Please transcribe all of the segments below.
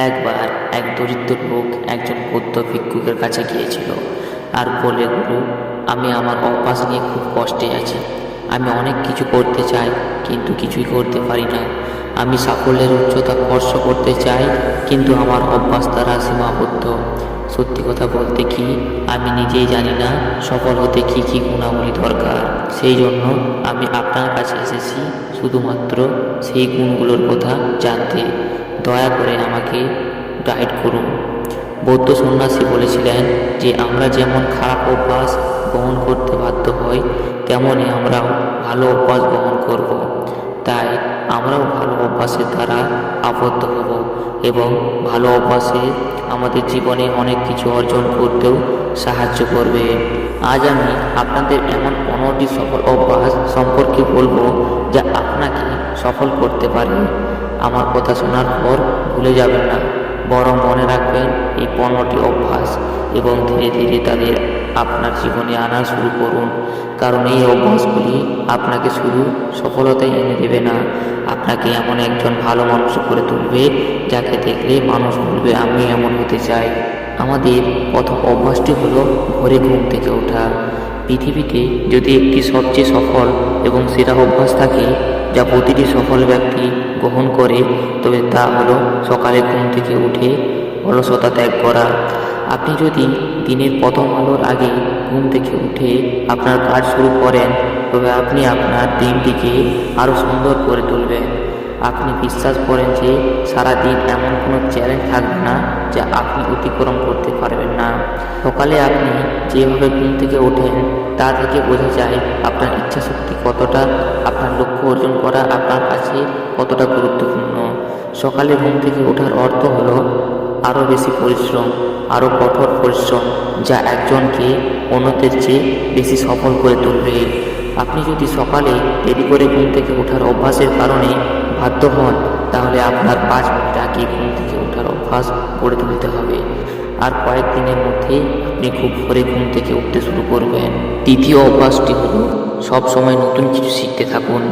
একবার এক দরিদ্র লোক একজন বৌদ্ধ ভিক্ষুকের কাছে গিয়েছিল আর বলে, গুরু, আমি আমার অভ্যাস নিয়ে খুব কষ্টে আছি। আমি অনেক কিছু করতে চাই, কিন্তু কিছুই করতে পারি না। আমি সাফল্যের উচ্চতা স্পর্শ করতে চাই, কিন্তু আমার অভ্যাস দ্বারা সীমাবদ্ধ। সত্যি কথা বলতে কি, আমি নিজেই জানি না সফল হতে কী কী গুণাবলী দরকার। সেই জন্য আমি আপনার কাছে এসেছি, শুধুমাত্র সেই গুণগুলোর কথা জানতে। দয়া করে আমাকে গাইড করুন। বৌদ্ধ সন্ন্যাসী বলেছিলেন যে আমরা যেমন খারাপ অভ্যাস গ্রহণ করতে বাধ্য হই, তেমনই আমরাও ভালো অভ্যাস গ্রহণ করব। তাই আমরাও ভালো অভ্যাসের দ্বারা আবদ্ধ হব এবং ভালো অভ্যাসে আমাদের জীবনে অনেক কিছু অর্জন করতেও সাহায্য করবে। আজ আমি আপনাদের এমন 15টি সফল অভ্যাস সম্পর্কে বলবো, যা আপনাকে সফল করতে পারে। আমার কথা শোনার পর ভুলে যাবেন না, বরং মনে রাখবেন এই 15টি অভ্যাস এবং ধীরে ধীরে তাদের আপনার জীবনে আনা শুরু করুন। কারণ এই অভ্যাসগুলি আপনাকে শুধু সফলতাই এনে দেবে না, আপনাকে এমন একজন ভালো মানুষ করে তুলবে যাকে দেখলে মানুষ বলবে, আমি এমন হতে চাই। আমাদের প্রথম অভ্যাসটি হলো ভোরে ঘুম থেকে ওঠা। পৃথিবীতে যদি একটি সবচেয়ে সফল এবং সেরা অভ্যাস থাকে যা প্রতিটি সফল ব্যক্তি গ্রহণ করে, তবে তা হলো সকালে ঘুম থেকে উঠে অলসতা ত্যাগ করা। আপনি যদি দিনের প্রথম আলোর আগে ঘুম থেকে উঠে আপনার কাজ শুরু করেন, তবে আপনি আপনার দিনটিকে আরও সুন্দর করে তুলবেন। আপনি বিশ্বাস করেন যে সারাদিন এমন কোনো চ্যালেঞ্জ থাকবে না যা আপনি অতিক্রম করতে পারবেন না। সকালে আপনি যেভাবে ঘুম থেকে ওঠেন তা থেকে বোঝা যায় আপনার ইচ্ছাশক্তি কতটা, আপনার লক্ষ্য অর্জন করা আপনার কাছে কতটা গুরুত্বপূর্ণ। সকালে ঘুম থেকে ওঠার অর্থ হলো আরও বেশি পরিশ্রম, আরও কঠোর পরিশ্রম, যা একজনকে অন্যদের চেয়ে বেশি সফল করে তুলবে। আপনি যদি সকালে দেরি করে ঘুম থেকে ওঠার অভ্যাসের কারণে বাধ্য হন, তাহলে আপনার 5 মিনিট আগে ঘুম থেকে ওঠার অভ্যাস গড়ে তুলতে হবে। আর কয়েকদিনের মধ্যে আপনি খুব ভোরে ঘুম থেকে উঠতে শুরু করবেন। দ্বিতীয় অভ্যাসটি হলো সবসময় নতুন কিছু শিখতে থাকুন।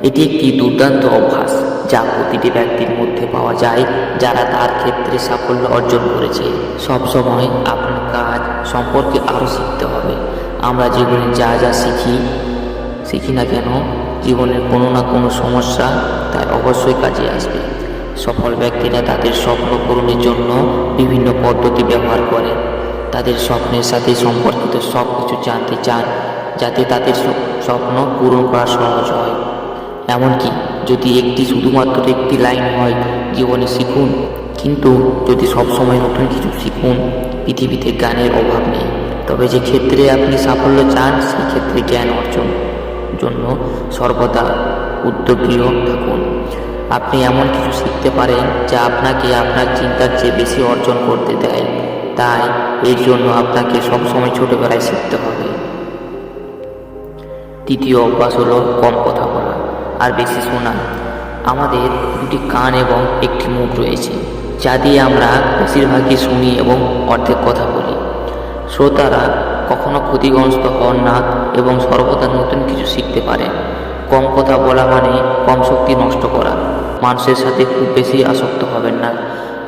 এটি একটি দুর্দান্ত অভ্যাস যা প্রতিটি ব্যক্তির মধ্যে পাওয়া যায় যারা তার ক্ষেত্রে সাফল্য অর্জন করেছে। সবসময় আপনার কাজ সম্পর্কে আরও শিখতে হবে। আমরা জীবনে যা যা শিখি না কেন, জীবনের কোনো না কোনো সমস্যা তাই অবশ্যই কাজে আসবে। সফল ব্যক্তিরা তাদের স্বপ্ন পূরণের জন্য বিভিন্ন পদ্ধতি ব্যবহার করেন। তাদের স্বপ্নের সাথে সম্পর্কিত সব কিছু জানতে চান, যাতে তাদের স্বপ্ন পূরণ করা সহজ হয়। এমনকি যদি শুধুমাত্র একটি লাইন হয়, জীবনে শিখুন, কিন্তু যদি সবসময় নতুন কিছু শিখুন। পৃথিবীতে জ্ঞানের অভাব নেই, তবে যে ক্ষেত্রে আপনি সাফল্য চান সেই ক্ষেত্রে জ্ঞান অর্জন জন্য সর্বদা উদ্যোগী থাকুন। আপনি এমন কিছু শিখতে পারেন যা আপনাকে আপনার চিন্তার চেয়ে বেশি অর্জন করতে দেয়। তাই এর জন্য আপনাকে সবসময় ছোটবেলায় শিখতে হবে। তৃতীয় অভ্যাস হলো কম কথা বলা আর বেশি শোনা। আমাদের দুটি কান এবং একটি মুখ রয়েছে, যা দিয়ে আমরা বেশিরভাগই শুনি এবং অর্ধেক কথা বলি। শ্রোতারা কখনো ক্ষতিগ্রস্ত হন না এবং সর্বদা নতুন কিছু শিখতে পারেন। কম কথা বলা মানে কম শক্তি নষ্ট করা। মানুষের সাথে খুব বেশি আসক্ত হবেন না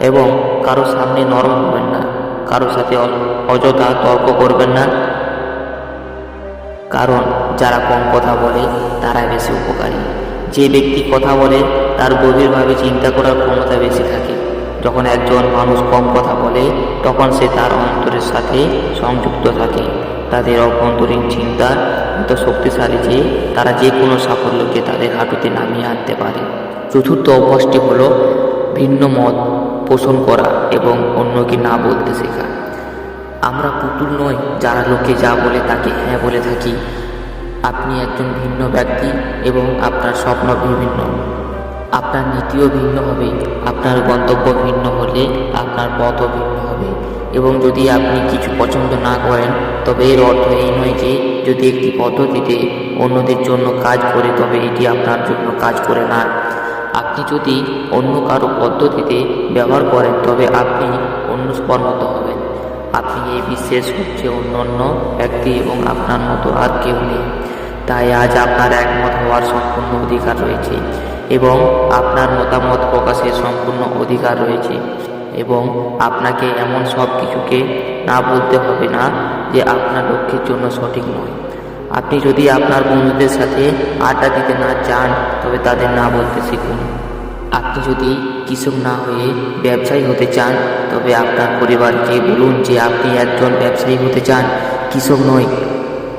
এবং কারো সামনে নরম হবেন না। কারো সাথে অযথা তর্ক করবেন না, কারণ যারা কম কথা বলে তারাই বেশি উপকারী। যে ব্যক্তি কথা বলে তার গভীরভাবে চিন্তা করার ক্ষমতা বেশি থাকে। যখন একজন মানুষ কম কথা বলে, তখন সে তার অন্তরের সাথে সংযুক্ত থাকে। তাদের অভ্যন্তরীণ চিন্তা এত শক্তিশালী যে তারা যে কোনো সাফল্যকে তাদের হাঁটুতে নামিয়ে আনতে পারে। চতুর্থ অভ্যাসটি হলো ভিন্ন মত পোষণ করা এবং অন্যকে না বলতে শেখা। আমরা পুতুল নই যারা লোকে যা বলে তাকে হ্যাঁ বলে থাকি। আপনি একজন ভিন্ন ব্যক্তি এবং আপনার স্বপ্ন বিভিন্ন। আপনার নীতিও ভিন্ন হবে। আপনার গন্তব্য ভিন্ন হলে আপনার পথও ভিন্ন হবে। এবং যদি আপনি কিছু পছন্দ না করেন, তবে এর অর্থ এই নয় যে যদি একটি পদ্ধতিতে অন্যদের জন্য কাজ করে তবে এটি আপনার জন্য কাজ করে না। আপনি যদি অন্য কারো পদ্ধতিতে ব্যবহার করেন, তবে আপনি অনুস্পর্মত হবেন। আপনি এই বিশ্বের সবচেয়ে অনন্য ব্যক্তি এবং আপনার মতো আর কেউ নেই। তাই আজ আপনার একমত হওয়ার সম্পূর্ণ অধিকার রয়েছে। এবং আপনার মতামত প্রকাশের সম্পূর্ণ অধিকার রয়েছে এবং আপনাকে এমন সব কিছুকে না বলতে হবে না যে আপনার লক্ষ্যের জন্য সঠিক নয়। আপনি যদি আপনার বন্ধুদের সাথে আড্ডা দিতে না চান তবে তাদের না বলতে শিখুন। আপনি যদি কৃষক না হয়ে ব্যবসায়ী হতে চান তবে আপনার পরিবারকে বলুন যে আপনি একজন ব্যবসায়ী হতে চান, কৃষক নয়।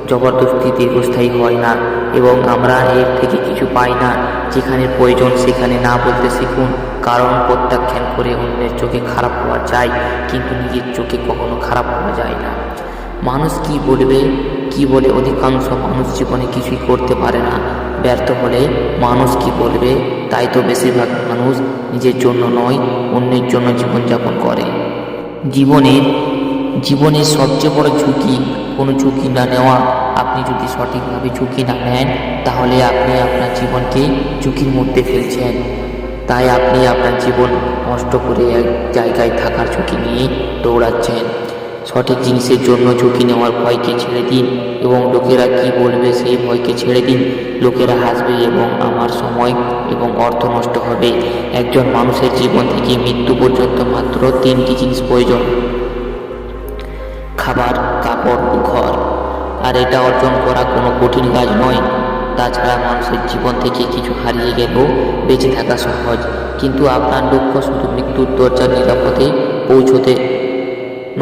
জবরদস্তি দীর্ঘস্থায়ী হয় না এবং আমরা এর থেকে কিছু পাই না। যেখানে প্রয়োজন সেখানে না বলতে শিখুন, কারণ প্রত্যাখ্যান করে অন্যের চোখে খারাপ হওয়া যায় কিন্তু নিজের চোখে কখনো খারাপ হওয়া যায় না। মানুষ কি বলবে কি বলে অধিকাংশ মানুষ জীবনে কিছুই করতে পারে না। ব্যর্থ হলে মানুষ কি বলবে তাই তো বেশিরভাগ মানুষ নিজের জন্য নয় অন্যের জন্য জীবনযাপন করে। জীবনের সবচেয়ে বড় ঝুঁকি কোনো ঝুঁকি না নেওয়া। আপনি যদি সঠিকভাবে ঝুঁকি না নেন তাহলে আপনি আপনার জীবনকে ঝুঁকির মধ্যে ফেলছেন। তাই আপনি আপনার জীবন নষ্ট করে এক জায়গায় থাকার ঝুঁকি নিয়ে দৌড়াচ্ছেন। সঠিক জিনিসের জন্য ঝুঁকি নেওয়ার ভয়কে ছেড়ে দিন এবং লোকেরা কি বলবে সেই ভয়কে ছেড়ে দিন। লোকেরা হাসবে এবং আমার সময় এবং অর্থ নষ্ট হবে। একজন মানুষের জীবন থেকে মৃত্যু পর্যন্ত মাত্র 3টি জিনিস প্রয়োজন: খাবার, কাপড় ও ঘর। আর এটা অর্জন করা কোনো কঠিন কাজ নয়। তাছাড়া মানুষের জীবন থেকে কিছু হারিয়ে গেলেও বেঁচে থাকা সহজ, কিন্তু আপনার লক্ষ্য শুধু মৃত্যুর দরজার নিরাপদে পৌঁছতে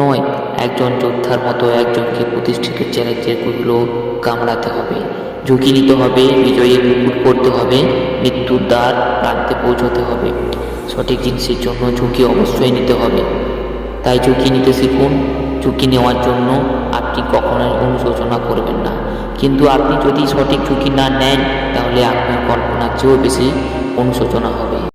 নয়। একজন যোদ্ধার মতো একজনকে প্রতিষ্ঠিত চ্যালেঞ্জেরগুলো কামড়াতে হবে, ঝুঁকি নিতে হবে, বিজয়ীর মুকুট পড়তে হবে, মৃত্যুর দ্বার প্রান্তে পৌঁছতে হবে। সঠিক জিনিসের জন্য ঝুঁকি অবশ্যই নিতে হবে, তাই ঝুঁকি নিতে শিখুন। ঝুঁকি নেওয়ার জন্য আপনি কখনোই অনুশোচনা করবেন না, কিন্তু আপনি যদি সঠিক ঝুঁকি না নেন তাহলে আপনার কল্পনার চেয়েও বেশি অনুশোচনা হবে।